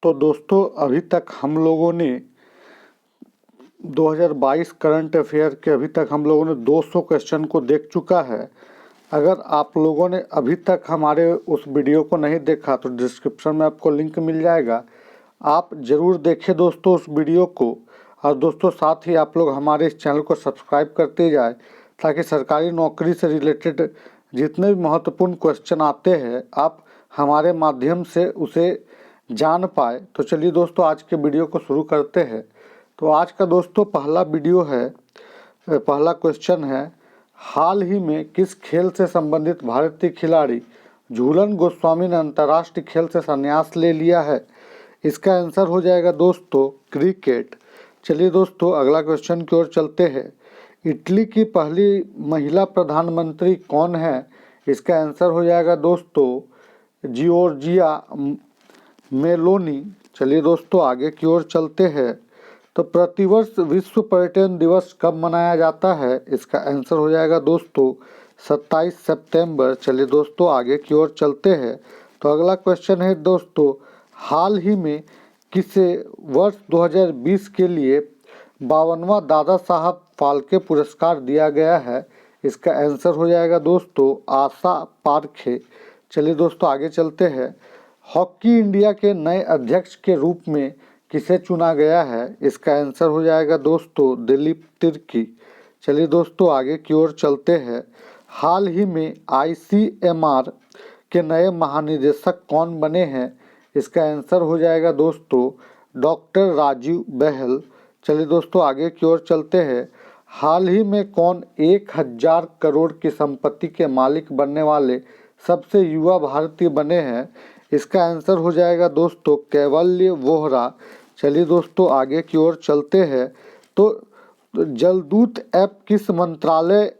तो दोस्तों अभी तक हम लोगों ने 2022 करंट अफेयर के अभी तक हम लोगों ने 200 क्वेश्चन को देख चुका है। अगर आप लोगों ने अभी तक हमारे उस वीडियो को नहीं देखा तो डिस्क्रिप्शन में आपको लिंक मिल जाएगा, आप ज़रूर देखें दोस्तों उस वीडियो को। और दोस्तों साथ ही आप लोग हमारे इस चैनल को सब्सक्राइब करते जाए ताकि सरकारी नौकरी से रिलेटेड जितने भी महत्वपूर्ण क्वेश्चन आते हैं आप हमारे माध्यम से उसे जान पाए। तो चलिए दोस्तों आज के वीडियो को शुरू करते हैं। तो आज का दोस्तों पहला क्वेश्चन है, हाल ही में किस खेल से संबंधित भारतीय खिलाड़ी झूलन गोस्वामी ने अंतर्राष्ट्रीय खेल से संन्यास ले लिया है? इसका आंसर हो जाएगा दोस्तों क्रिकेट। चलिए दोस्तों अगला क्वेश्चन की ओर चलते हैं। इटली की पहली महिला प्रधानमंत्री कौन है? इसका आंसर हो जाएगा दोस्तों जियोर्जिया मेलोनी। चलिए दोस्तों आगे की ओर चलते हैं। तो प्रतिवर्ष विश्व पर्यटन दिवस कब मनाया जाता है? इसका आंसर हो जाएगा दोस्तों 27 सितंबर। चलिए दोस्तों आगे की ओर चलते हैं। तो अगला क्वेश्चन है दोस्तों, हाल ही में किसे वर्ष 2020 के लिए 52वां दादा साहब फाल्के पुरस्कार दिया गया है? इसका आंसर हो जाएगा दोस्तों आशा पारखे। चलिए दोस्तों आगे चलते हैं। हॉकी इंडिया के नए अध्यक्ष के रूप में किसे चुना गया है? इसका आंसर हो जाएगा दोस्तों दिलीप तिर्की। चलिए दोस्तों आगे की ओर चलते हैं। हाल ही में ICMR के नए महानिदेशक कौन बने हैं? इसका आंसर हो जाएगा दोस्तों डॉक्टर राजीव बहल। चलिए दोस्तों आगे की ओर चलते हैं। हाल ही में कौन 1000 करोड़ की संपत्ति के मालिक बनने वाले सबसे युवा भारतीय बने हैं? इसका आंसर हो जाएगा दोस्तों कैवल्य वोहरा। चलिए दोस्तों आगे की ओर चलते हैं। तो जलदूत ऐप किस मंत्रालय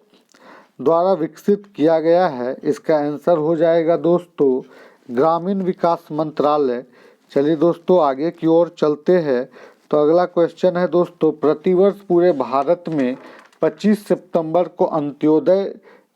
द्वारा विकसित किया गया है? इसका आंसर हो जाएगा दोस्तों ग्रामीण विकास मंत्रालय। चलिए दोस्तों आगे की ओर चलते हैं। तो अगला क्वेश्चन है दोस्तों, प्रतिवर्ष पूरे भारत में 25 सितंबर को अंत्योदय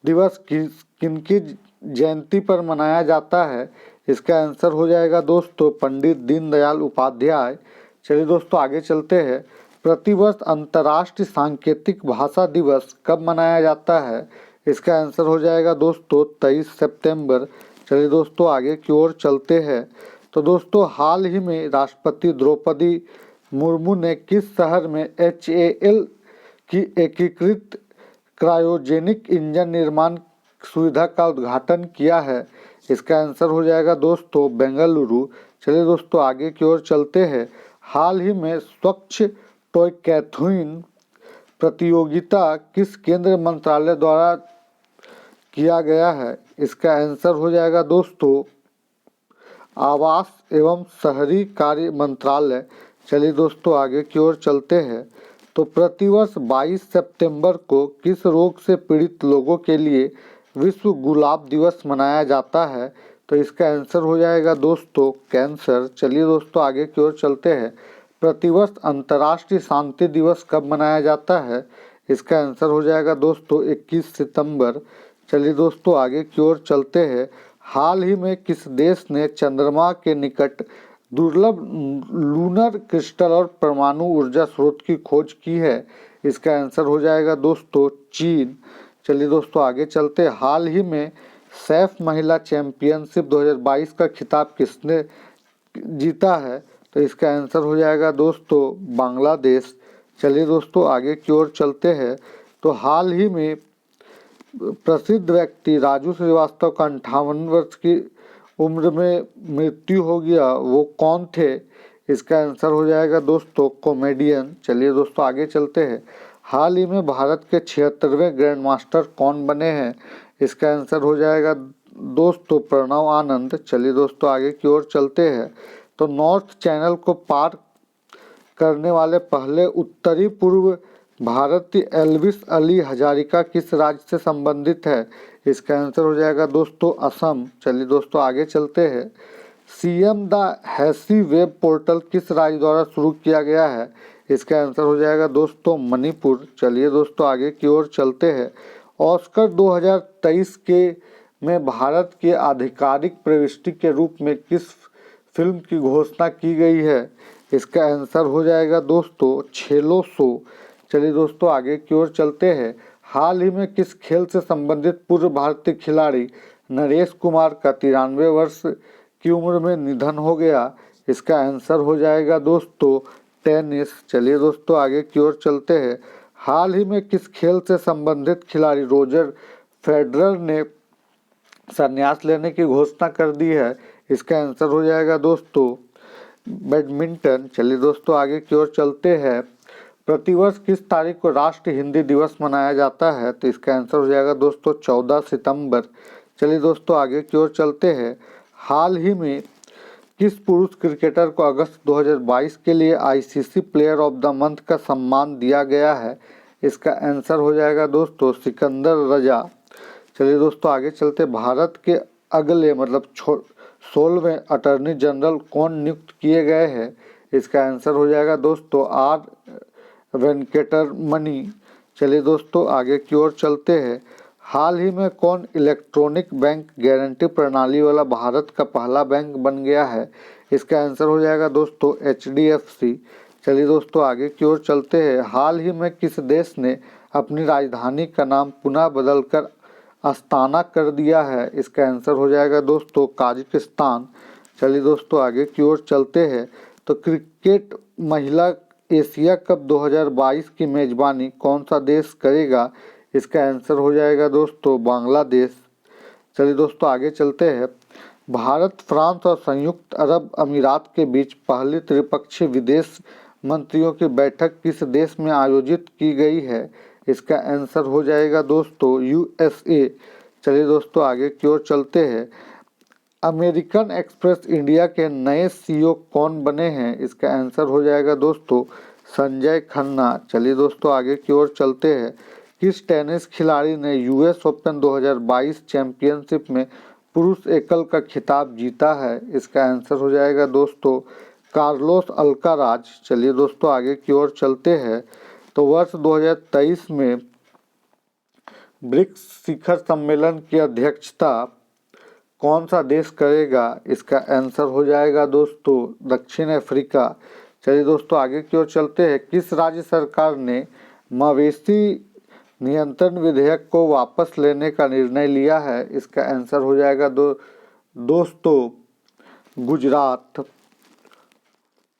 दिवस किनकी जयंती पर मनाया जाता है? इसका आंसर हो जाएगा दोस्तों पंडित दीनदयाल उपाध्याय। चलिए दोस्तों आगे चलते हैं। प्रतिवर्ष अंतर्राष्ट्रीय सांकेतिक भाषा दिवस कब मनाया जाता है? इसका आंसर हो जाएगा दोस्तों 23 सितंबर। चलिए दोस्तों आगे की ओर चलते हैं। तो दोस्तों हाल ही में राष्ट्रपति द्रौपदी मुर्मू ने किस शहर में HAL की एकीकृत क्रायोजेनिक इंजन निर्माण सुविधा का उद्घाटन किया है? इसका आंसर हो जाएगा दोस्तों बेंगलुरु। चलिए दोस्तों आगे की ओर चलते हैं। हाल ही में स्वच्छ टॉयकैथॉन प्रतियोगिता किस केंद्रीय मंत्रालय द्वारा किया गया है? इसका आंसर हो जाएगा दोस्तों आवास एवं शहरी कार्य मंत्रालय। चलिए दोस्तों आगे की ओर चलते हैं। तो प्रतिवर्ष 22 सितंबर को किस रोग से पीड़ित लोगों के लिए विश्व गुलाब दिवस मनाया जाता है? तो इसका आंसर हो जाएगा दोस्तों कैंसर। चलिए दोस्तों आगे की ओर चलते हैं। प्रतिवर्ष अंतर्राष्ट्रीय शांति दिवस कब मनाया जाता है? इसका आंसर हो जाएगा दोस्तों 21 सितंबर। चलिए दोस्तों आगे की ओर चलते हैं। हाल ही में किस देश ने चंद्रमा के निकट दुर्लभ लूनर क्रिस्टल और परमाणु ऊर्जा स्रोत की खोज की है? इसका आंसर हो जाएगा दोस्तों चीन। चलिए दोस्तों आगे चलते। हाल ही में सैफ महिला चैंपियनशिप 2022 का खिताब किसने जीता है? तो इसका आंसर हो जाएगा दोस्तों बांग्लादेश। चलिए दोस्तों आगे की ओर चलते हैं। तो हाल ही में प्रसिद्ध व्यक्ति राजू श्रीवास्तव का 58 वर्ष की उम्र में मृत्यु हो गया, वो कौन थे? इसका आंसर हो जाएगा दोस्तों कॉमेडियन। चलिए दोस्तों आगे चलते हैं। हाल ही में भारत के 76वें ग्रैंड मास्टर कौन बने हैं? इसका आंसर हो जाएगा दोस्तों प्रणव आनंद। चलिए दोस्तों आगे की ओर चलते हैं। तो नॉर्थ चैनल को पार करने वाले पहले उत्तरी पूर्व भारतीय एल्विस अली हजारिका किस राज्य से संबंधित है? इसका आंसर हो जाएगा दोस्तों असम। चलिए दोस्तों आगे चलते हैं। CM द हैसी वेब पोर्टल किस राज्य द्वारा शुरू किया गया है? इसका आंसर हो जाएगा दोस्तों मणिपुर। चलिए दोस्तों आगे की ओर चलते हैं। ऑस्कर 2023 के में भारत के आधिकारिक प्रविष्टि के रूप में किस फिल्म की घोषणा की गई है? इसका आंसर हो जाएगा दोस्तों छेलो शो। चलिए दोस्तों आगे की ओर चलते हैं। हाल ही में किस खेल से संबंधित पूर्व भारतीय खिलाड़ी नरेश कुमार का 93 वर्ष की उम्र में निधन हो गया? इसका आंसर हो जाएगा दोस्तों टेनिस। चलिए दोस्तों आगे की ओर चलते हैं। हाल ही में किस खेल से संबंधित खिलाड़ी रोजर फेडरर ने संन्यास लेने की घोषणा कर दी है? इसका आंसर हो जाएगा दोस्तों बैडमिंटन। चलिए दोस्तों आगे की ओर चलते हैं। प्रतिवर्ष किस तारीख को राष्ट्रीय हिंदी दिवस मनाया जाता है? तो इसका आंसर हो जाएगा दोस्तों 14 सितंबर। चलिए दोस्तों आगे की ओर चलते हैं। हाल ही में किस पुरुष क्रिकेटर को अगस्त 2022 के लिए ICC player of the month का सम्मान दिया गया है? इसका आंसर हो जाएगा दोस्तों सिकंदर रजा। चलिए दोस्तों आगे चलते। भारत के अगले मतलब 16वें अटॉर्नी जनरल कौन नियुक्त किए गए हैं? इसका आंसर हो जाएगा दोस्तों आर वेंकटरमणि। चलिए दोस्तों आगे की ओर चलते हैं। हाल ही में कौन इलेक्ट्रॉनिक बैंक गारंटी प्रणाली वाला भारत का पहला बैंक बन गया है? इसका आंसर हो जाएगा दोस्तों एचडीएफसी। चलिए दोस्तों आगे की ओर चलते हैं। हाल ही में किस देश ने अपनी राजधानी का नाम पुनः बदलकर अस्ताना कर दिया है? इसका आंसर हो जाएगा दोस्तों काजाकिस्तान। चलिए दोस्तों आगे की ओर चलते हैं। तो क्रिकेट महिला एशिया कप 2022 की मेजबानी कौन सा देश करेगा? इसका आंसर हो जाएगा दोस्तों बांग्लादेश। चलिए दोस्तों आगे चलते हैं। भारत, फ्रांस और संयुक्त अरब अमीरात के बीच पहली त्रिपक्षीय विदेश मंत्रियों की बैठक किस देश में आयोजित की गई है? इसका आंसर हो जाएगा दोस्तों यूएसए। चलिए दोस्तों आगे की ओर चलते हैं। अमेरिकन एक्सप्रेस इंडिया के नए सीईओ कौन बने हैं? इसका आंसर हो जाएगा दोस्तों संजय खन्ना। चलिए दोस्तों आगे की ओर चलते हैं। किस टेनिस खिलाड़ी ने यूएस ओपन 2022 चैंपियनशिप में पुरुष एकल का खिताब जीता है? इसका आंसर हो जाएगा दोस्तों कार्लोस अल्काराज। चलिए दोस्तों आगे की ओर चलते हैं। तो वर्ष 2023 में ब्रिक्स शिखर सम्मेलन की अध्यक्षता कौन सा देश करेगा? इसका आंसर हो जाएगा दोस्तों दक्षिण अफ्रीका। चलिए दोस्तों आगे की ओर चलते हैं। किस राज्य सरकार ने मवेशी नियंत्रण विधेयक को वापस लेने का निर्णय लिया है? इसका आंसर हो जाएगा दोस्तों गुजरात।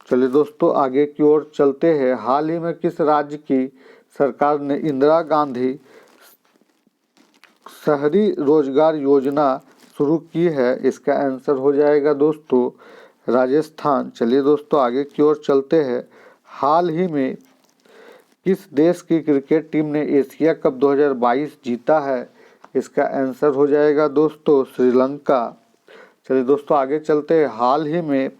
चलिए दोस्तों आगे की ओर चलते हैं। हाल ही में किस राज्य की सरकार ने इंदिरा गांधी शहरी रोजगार योजना शुरू की है? इसका आंसर हो जाएगा दोस्तों राजस्थान। चलिए दोस्तों आगे की ओर चलते हैं। हाल ही में किस देश की क्रिकेट टीम ने एशिया कप 2022 जीता है? इसका आंसर हो जाएगा दोस्तों श्रीलंका। चलिए दोस्तों आगे चलते हैं। हाल ही में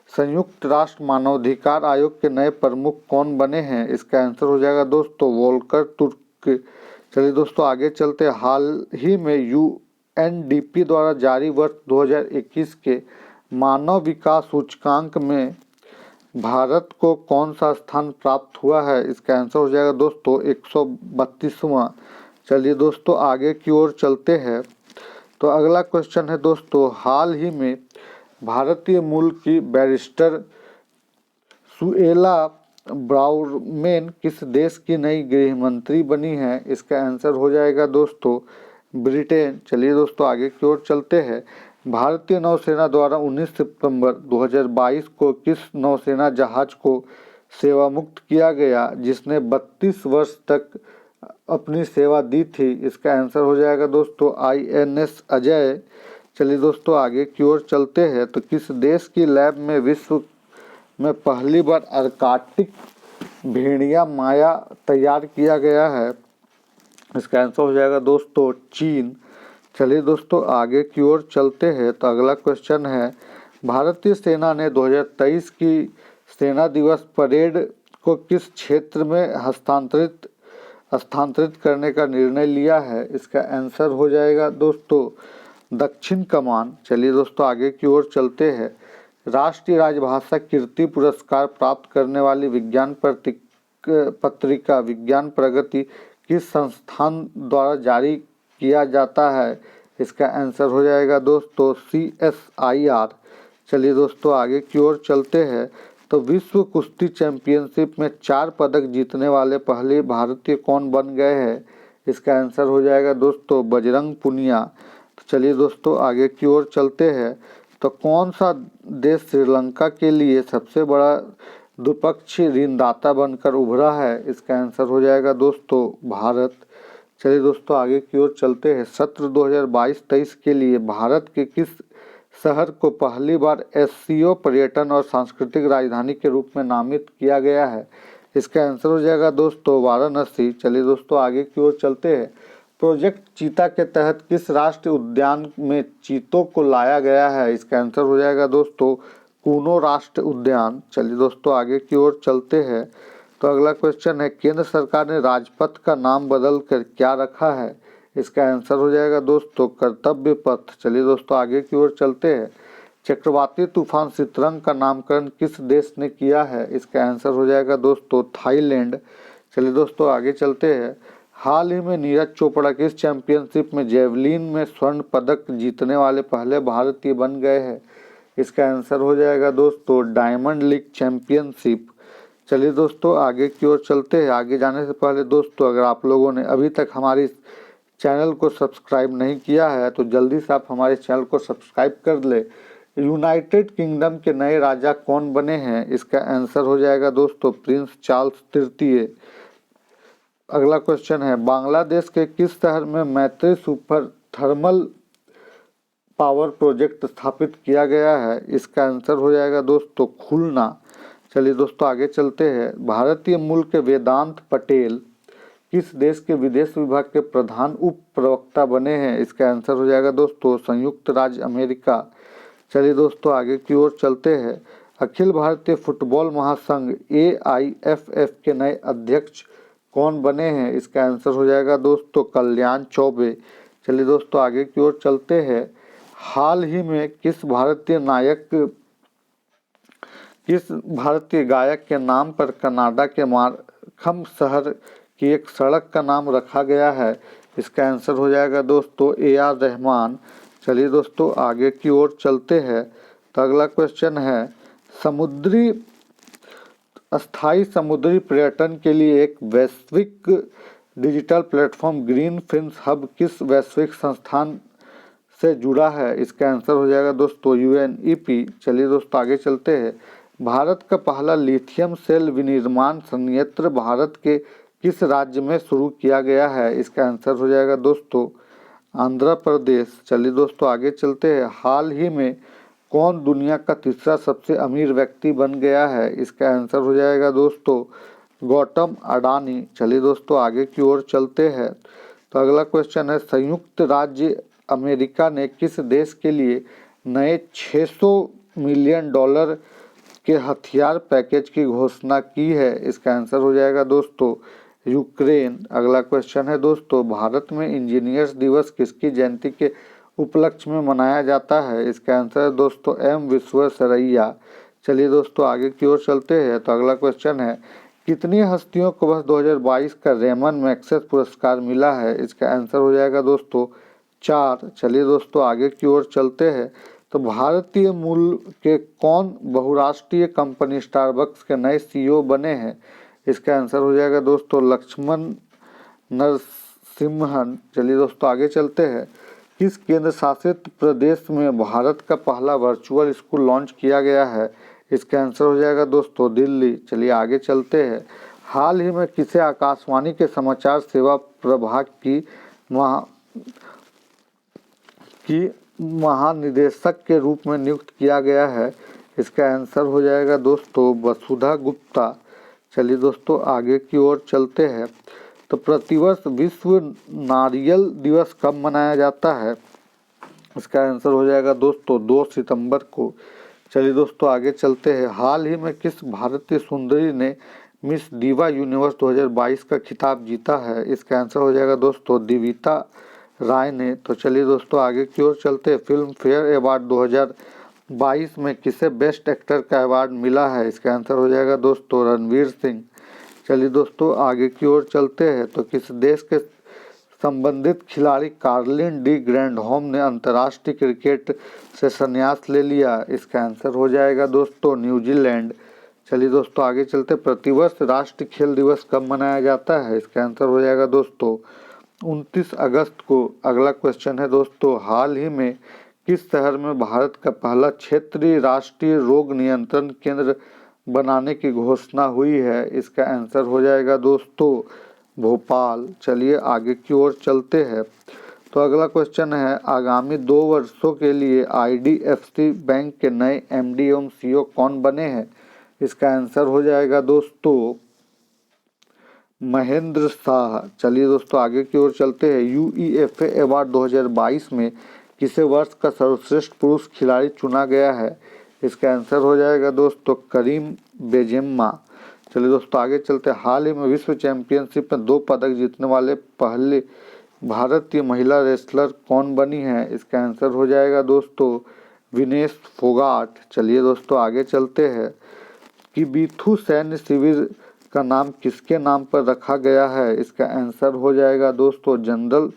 संयुक्त राष्ट्र मानवाधिकार आयोग के नए प्रमुख कौन बने हैं? इसका आंसर हो जाएगा दोस्तों वोल्कर तुर्क। चलिए दोस्तों आगे चलते हैं। हाल ही में यूएनडीपी द्वारा जारी वर्ष 2021 के मानव विकास सूचकांक में भारत को कौन सा स्थान प्राप्त हुआ है? इसका आंसर हो जाएगा दोस्तों 132वां। चलिए दोस्तों आगे की ओर चलते हैं। तो अगला क्वेश्चन है दोस्तों, हाल ही में भारतीय मूल की बैरिस्टर सुएला ब्राउरमेन किस देश की नई गृह मंत्री बनी है? इसका आंसर हो जाएगा दोस्तों ब्रिटेन। चलिए दोस्तों आगे की ओर चलते हैं। भारतीय नौसेना द्वारा 19 सितंबर 2022 को किस नौसेना जहाज को सेवा मुक्त किया गया जिसने 32 वर्ष तक अपनी सेवा दी थी? इसका आंसर हो जाएगा दोस्तों आईएनएस अजय। चलिए दोस्तों आगे की ओर चलते हैं। तो किस देश की लैब में विश्व में पहली बार आर्कटिक भेड़िया माया तैयार किया गया है? इसका आंसर हो जाएगा दोस्तों चीन। चलिए दोस्तों आगे की ओर चलते हैं। तो अगला क्वेश्चन है, भारतीय सेना ने 2023 की सेना दिवस परेड को किस क्षेत्र में हस्तांतरित करने का निर्णय लिया है? इसका आंसर हो जाएगा दोस्तों दक्षिण कमान। चलिए दोस्तों आगे की ओर चलते हैं। राष्ट्रीय राजभाषा कीर्ति पुरस्कार प्राप्त करने वाली विज्ञान पत्रिका विज्ञान प्रगति किस संस्थान द्वारा जारी किया जाता है? इसका आंसर हो जाएगा दोस्तों CSIR। चलिए दोस्तों आगे की ओर चलते हैं। तो विश्व कुश्ती चैंपियनशिप में 4 पदक जीतने वाले पहले भारतीय कौन बन गए हैं? इसका आंसर हो जाएगा दोस्तों बजरंग पुनिया। तो चलिए दोस्तों आगे की ओर चलते हैं। तो कौन सा देश श्रीलंका के लिए सबसे बड़ा द्विपक्षीय ऋणदाता बनकर उभरा है? इसका आंसर हो जाएगा दोस्तों भारत। चलिए दोस्तों आगे की ओर चलते हैं। सत्र 2022-23 के लिए भारत के किस शहर को पहली बार एससीओ पर्यटन और सांस्कृतिक राजधानी के रूप में नामित किया गया है? इसका आंसर हो जाएगा दोस्तों वाराणसी। चलिए दोस्तों आगे की ओर चलते हैं। प्रोजेक्ट चीता के तहत किस राष्ट्रीय उद्यान में चीतों को लाया गया है? इसका आंसर हो जाएगा दोस्तों कूनो राष्ट्रीय उद्यान। चलिए दोस्तों आगे की ओर चलते हैं। तो अगला क्वेश्चन है, केंद्र सरकार ने राजपथ का नाम बदल कर क्या रखा है? इसका आंसर हो जाएगा दोस्तों कर्तव्य पथ। चलिए दोस्तों आगे की ओर चलते हैं। चक्रवाती तूफान सितरंग का नामकरण किस देश ने किया है? इसका आंसर हो जाएगा दोस्तों थाईलैंड। चलिए दोस्तों आगे चलते हैं। हाल ही में नीरज चोपड़ा किस चैंपियनशिप में जेवलिन में स्वर्ण पदक जीतने वाले पहले भारतीय बन गए हैं? इसका आंसर हो जाएगा दोस्तों डायमंड लीग चैंपियनशिप। चलिए दोस्तों आगे की ओर चलते हैं। आगे जाने से पहले दोस्तों अगर आप लोगों ने अभी तक हमारी चैनल को सब्सक्राइब नहीं किया है तो जल्दी से आप हमारे चैनल को सब्सक्राइब कर ले। यूनाइटेड किंगडम के नए राजा कौन बने हैं? इसका आंसर हो जाएगा दोस्तों प्रिंस चार्ल्स तृतीय। अगला क्वेश्चन है, बांग्लादेश के किस शहर में मैत्री सुपर थर्मल पावर प्रोजेक्ट स्थापित किया गया है? इसका आंसर हो जाएगा दोस्तों खुलना। चलिए दोस्तों आगे चलते हैं। भारतीय मूल के वेदांत पटेल किस देश के विदेश विभाग के प्रधान उप प्रवक्ता बने हैं? इसका आंसर हो जाएगा दोस्तों संयुक्त राज्य अमेरिका। चलिए दोस्तों आगे की ओर चलते हैं। अखिल भारतीय फुटबॉल महासंघ AIFF के नए अध्यक्ष कौन बने हैं? इसका आंसर हो जाएगा दोस्तों कल्याण चौबे। चलिए दोस्तों आगे की ओर चलते हैं। हाल ही में किस भारतीय गायक के नाम पर कनाडा के मार्खम शहर की एक सड़क का नाम रखा गया है? इसका आंसर हो जाएगा दोस्तों AR रहमान। चलिए दोस्तों आगे की ओर चलते हैं। तो अगला क्वेश्चन है, स्थायी समुद्री पर्यटन के लिए एक वैश्विक digital platform green fins hub किस वैश्विक संस्थान से जुड़ा है? इसका आंसर हो जाएगा दोस्तों UNEP। चलिए दोस्तों आगे चलते हैं। भारत का पहला लिथियम सेल विनिर्माण संयंत्र भारत के किस राज्य में शुरू किया गया है? इसका आंसर हो जाएगा दोस्तों आंध्र प्रदेश। चलिए दोस्तों आगे चलते हैं। हाल ही में कौन दुनिया का तीसरा सबसे अमीर व्यक्ति बन गया है? इसका आंसर हो जाएगा दोस्तों गौतम अडानी। चलिए दोस्तों आगे की ओर चलते हैं। तो अगला क्वेश्चन है, संयुक्त राज्य अमेरिका ने किस देश के लिए नए $600 मिलियन के हथियार पैकेज की घोषणा की है? इसका आंसर हो जाएगा दोस्तों यूक्रेन। अगला क्वेश्चन है दोस्तों, भारत में इंजीनियर्स दिवस किसकी जयंती के उपलक्ष्य में मनाया जाता है? इसका आंसर है दोस्तों M विश्वेश्वरैया। चलिए दोस्तों आगे की ओर चलते हैं। तो अगला क्वेश्चन है, कितनी हस्तियों को वर्ष 2022 का रेमन मैग्सेसे पुरस्कार मिला है? इसका आंसर हो जाएगा दोस्तों 4। चलिए दोस्तों आगे की ओर चलते हैं। तो भारतीय मूल के कौन बहुराष्ट्रीय कंपनी स्टारबक्स के नए CEO बने हैं? इसका आंसर हो जाएगा दोस्तों लक्ष्मण नरसिम्हन। चलिए दोस्तों आगे चलते हैं। किस केंद्र शासित प्रदेश में भारत का पहला वर्चुअल स्कूल लॉन्च किया गया है? इसका आंसर हो जाएगा दोस्तों दिल्ली। चलिए आगे चलते हैं। हाल ही में किसे आकाशवाणी के समाचार सेवा प्रभाग की महानिदेशक के रूप में नियुक्त किया गया है? इसका आंसर हो जाएगा दोस्तों वसुधा गुप्ता। चलिए दोस्तों आगे की ओर चलते हैं। तो प्रतिवर्ष विश्व नारियल दिवस कब मनाया जाता है? इसका आंसर हो जाएगा दोस्तों 2 सितंबर को। चलिए दोस्तों आगे चलते हैं। हाल ही में किस भारतीय सुंदरी ने मिस दिवा यूनिवर्स 2022 का खिताब जीता है? इसका आंसर हो जाएगा दोस्तों दिविता राय ने। तो चलिए दोस्तों आगे की ओर चलते हैं। फिल्म फेयर अवार्ड 2022 में किसे बेस्ट एक्टर का अवार्ड मिला है? इसका आंसर हो जाएगा दोस्तों रणवीर सिंह। चलिए दोस्तों आगे की ओर चलते हैं। तो किस देश के संबंधित खिलाड़ी कार्लिन डी ग्रैंडहोम ने अंतर्राष्ट्रीय क्रिकेट से संन्यास ले लिया? इसका आंसर हो जाएगा दोस्तों न्यूजीलैंड। चलिए दोस्तों आगे चलते। प्रतिवर्ष राष्ट्रीय खेल दिवस कब मनाया जाता है? इसका आंसर हो जाएगा दोस्तों 29 अगस्त को। अगला क्वेश्चन है दोस्तों, हाल ही में किस शहर में भारत का पहला क्षेत्रीय राष्ट्रीय रोग नियंत्रण केंद्र बनाने की घोषणा हुई है? इसका आंसर हो जाएगा दोस्तों भोपाल। चलिए आगे की ओर चलते हैं। तो अगला क्वेश्चन है, आगामी 2 वर्षों के लिए IDFC बैंक के नए MD एवं CEO कौन बने हैं? इसका आंसर हो जाएगा दोस्तों महेंद्र शाह। चलिए दोस्तों आगे की ओर चलते हैं। UEFA अवार्ड 2022 में किसे वर्ष का सर्वश्रेष्ठ पुरुष खिलाड़ी चुना गया है? इसका आंसर हो जाएगा दोस्तों करीम बेंजेमा। चलिए दोस्तों आगे चलते हैं। हाल ही में विश्व चैंपियनशिप में 2 पदक जीतने वाले पहले भारतीय महिला रेसलर कौन बनी है? इसका आंसर हो जाएगा दोस्तों विनेश फोगाट। चलिए दोस्तों आगे चलते हैं कि बीथू सैन्य शिविर का नाम किसके नाम पर रखा गया है? इसका आंसर हो जाएगा दोस्तों जनरल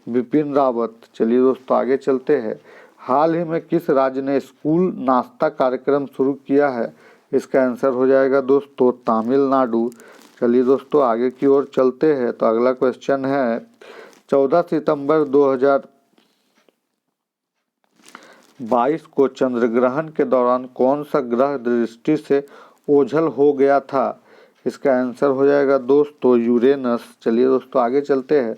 बिपिन रावत। चलिए दोस्तों आगे चलते हैं। हाल ही में किस राज्य ने स्कूल नाश्ता कार्यक्रम शुरू किया है? इसका आंसर हो जाएगा दोस्तों तमिलनाडु। चलिए दोस्तों आगे की ओर चलते हैं। तो अगला क्वेश्चन है, 14 सितंबर 2022 को चंद्र ग्रहण के दौरान कौन सा ग्रह दृष्टि से ओझल हो गया था? इसका आंसर हो जाएगा दोस्तों यूरेनस। चलिए दोस्तों आगे चलते हैं।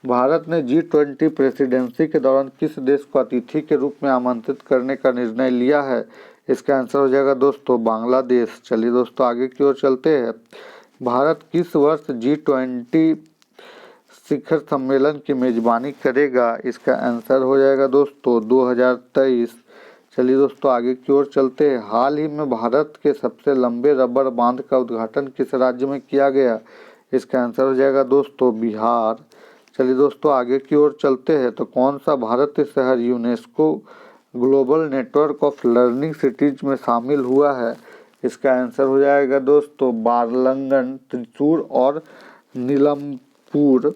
भारत ने G20 प्रेसिडेंसी के दौरान किस देश को अतिथि के रूप में आमंत्रित करने का निर्णय लिया है? इसका आंसर हो जाएगा दोस्तों बांग्लादेश। चलिए दोस्तों आगे की ओर चलते हैं। भारत किस वर्ष G20 शिखर सम्मेलन की मेजबानी करेगा? इसका आंसर हो जाएगा दोस्तों 2023। चलिए दोस्तों आगे की ओर चलते हैं। हाल ही में भारत के सबसे लंबे रबर बांध का उद्घाटन किस राज्य में किया गया? इसका आंसर हो जाएगा दोस्तों बिहार। चलिए दोस्तों आगे की ओर चलते हैं। तो कौन सा भारतीय शहर UNESCO global network of learning cities में शामिल हुआ है? इसका आंसर हो जाएगा दोस्तों बारलंगन, त्रिशूर और नीलमपुर।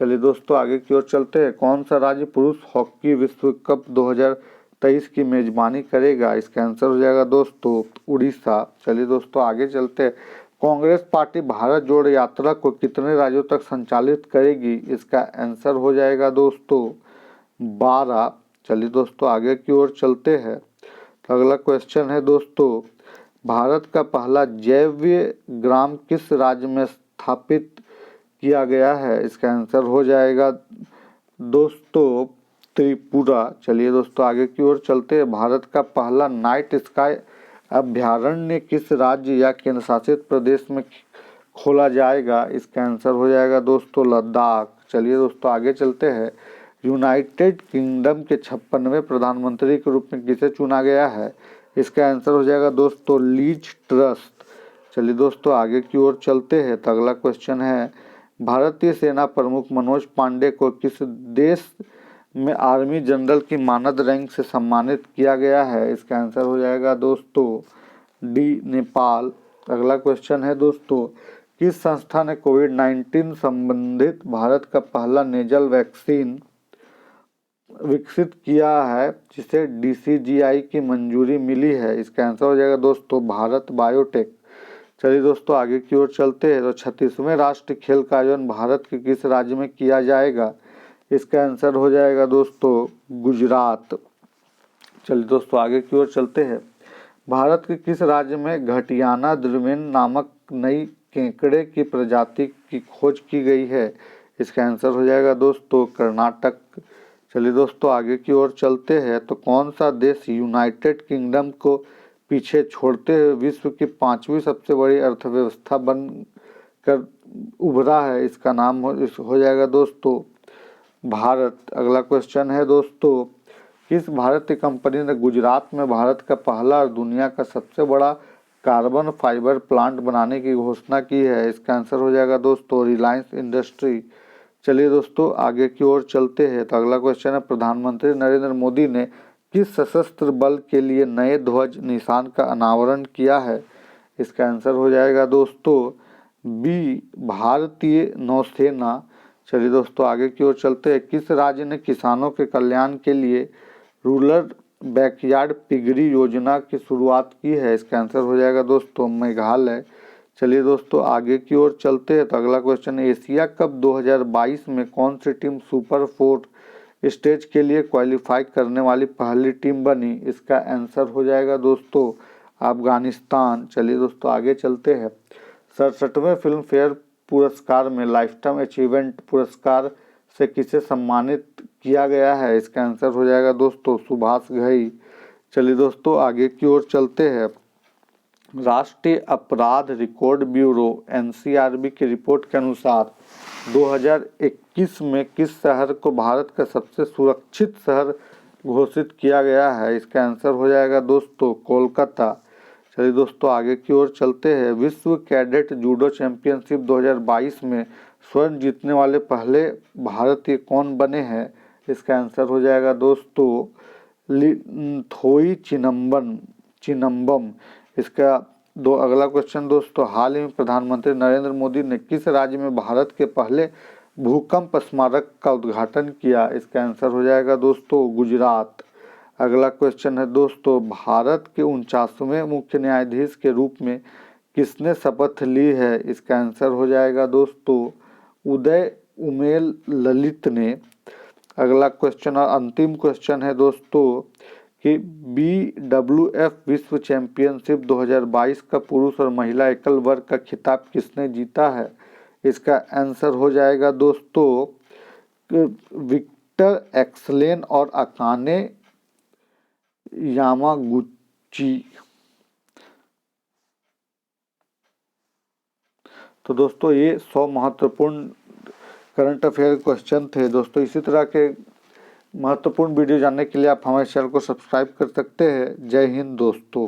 चलिए दोस्तों आगे की ओर चलते हैं। कौन सा राज्य पुरुष हॉकी विश्व कप 2023 की मेजबानी करेगा? इसका आंसर हो जाएगा दोस्तों उड़ीसा। चलिए दोस्तों आगे चलते हैं। कांग्रेस पार्टी भारत जोड़ो यात्रा को कितने राज्यों तक संचालित करेगी? इसका आंसर हो जाएगा दोस्तों 12। चलिए दोस्तों आगे की ओर चलते हैं। तो अगला क्वेश्चन है दोस्तों, भारत का पहला जैव ग्राम किस राज्य में स्थापित किया गया है? इसका आंसर हो जाएगा दोस्तों त्रिपुरा। चलिए दोस्तों आगे की ओर चलते हैं। भारत का पहला नाइट स्काई अभ्यारण्य किस राज्य या केंद्र शासित प्रदेश में खोला जाएगा? इसका आंसर हो जाएगा दोस्तों लद्दाख। चलिए दोस्तों आगे चलते हैं। यूनाइटेड किंगडम के 56वें प्रधानमंत्री के रूप में किसे चुना गया है? इसका आंसर हो जाएगा दोस्तों लीज ट्रस्ट। चलिए दोस्तों आगे की ओर चलते हैं। तो अगला क्वेश्चन है, भारतीय सेना प्रमुख मनोज पांडे को किस देश में आर्मी जनरल की मानद रैंक से सम्मानित किया गया है? इसका आंसर हो जाएगा दोस्तों डी नेपाल। अगला क्वेश्चन है दोस्तों, किस संस्था ने कोविड-19 संबंधित भारत का पहला नेजल वैक्सीन विकसित किया है जिसे DCGI की मंजूरी मिली है? इसका आंसर हो जाएगा दोस्तों भारत बायोटेक। चलिए दोस्तों आगे की ओर चलते हैं। तो 36वें राष्ट्रीय खेल का आयोजन भारत के किस राज्य में किया जाएगा? इसका आंसर हो जाएगा दोस्तों गुजरात। चलिए दोस्तों आगे की ओर चलते हैं। भारत के किस राज्य में घटियाना द्विवेन नामक नई केकड़े की प्रजाति की खोज की गई है? इसका आंसर हो जाएगा दोस्तों कर्नाटक। चलिए दोस्तों आगे की ओर चलते हैं। तो कौन सा देश यूनाइटेड किंगडम को पीछे छोड़ते हुए विश्व की 5वीं सबसे बड़ी अर्थव्यवस्था बनकर उभरा है? इसका नाम हो जाएगा दोस्तों भारत। अगला क्वेश्चन है दोस्तों, किस भारतीय कंपनी ने गुजरात में भारत का पहला और दुनिया का सबसे बड़ा कार्बन फाइबर प्लांट बनाने की घोषणा की है? इसका आंसर हो जाएगा दोस्तों रिलायंस इंडस्ट्री। चलिए दोस्तों आगे की ओर चलते हैं। तो अगला क्वेश्चन है, प्रधानमंत्री नरेंद्र मोदी ने किस सशस्त्र बल के लिए नए ध्वज निशान का अनावरण किया है? इसका आंसर हो जाएगा दोस्तों बी भारतीय नौसेना। चलिए दोस्तों आगे की ओर चलते हैं। किस राज्य ने किसानों के कल्याण के लिए रूरल बैकयार्ड पिगरी योजना की शुरुआत की है? इसका आंसर हो जाएगा दोस्तों मेघालय। चलिए दोस्तों आगे की ओर चलते हैं। तो अगला क्वेश्चन, एशिया कप 2022 में कौन सी टीम सुपर 4 स्टेज के लिए क्वालिफाई करने वाली पहली टीम बनी? इसका आंसर हो जाएगा दोस्तों अफगानिस्तान। चलिए दोस्तों आगे चलते हैं। 67वें फिल्म फेयर पुरस्कार में लाइफ टाइम अचीवमेंट पुरस्कार से किसे सम्मानित किया गया है? इसका आंसर हो जाएगा दोस्तों सुभाष घई। चलिए दोस्तों आगे की ओर चलते हैं। राष्ट्रीय अपराध रिकॉर्ड ब्यूरो एनसीआरबी की रिपोर्ट के अनुसार 2021 में किस शहर को भारत का सबसे सुरक्षित शहर घोषित किया गया है? इसका आंसर हो जाएगा दोस्तों कोलकाता। चलिए दोस्तों आगे की ओर चलते हैं। विश्व कैडेट जूडो चैंपियनशिप 2022 में स्वर्ण जीतने वाले पहले भारतीय कौन बने हैं? इसका आंसर हो जाएगा दोस्तों लिंथोई चिनम्बम। इसका अगला क्वेश्चन दोस्तों, हाल ही में प्रधानमंत्री नरेंद्र मोदी ने किस राज्य में भारत के पहले भूकंप स्मारक का उद्घाटन किया? इसका आंसर हो जाएगा दोस्तों गुजरात। अगला क्वेश्चन है दोस्तों, भारत के 49वें मुख्य न्यायाधीश के रूप में किसने शपथ ली है? इसका आंसर हो जाएगा दोस्तों उदय उमेल ललित ने। अगला क्वेश्चन और अंतिम क्वेश्चन है दोस्तों कि BWF विश्व चैंपियनशिप 2022 का पुरुष और महिला एकल वर्ग का खिताब किसने जीता है? इसका आंसर हो जाएगा दोस्तों विक्टर एक्सलेन और अकाने यामागुची। तो दोस्तों ये 100 महत्वपूर्ण करंट अफेयर क्वेश्चन थे दोस्तों। इसी तरह के महत्वपूर्ण वीडियो जानने के लिए आप हमारे चैनल को सब्सक्राइब कर सकते हैं। जय हिंद दोस्तों।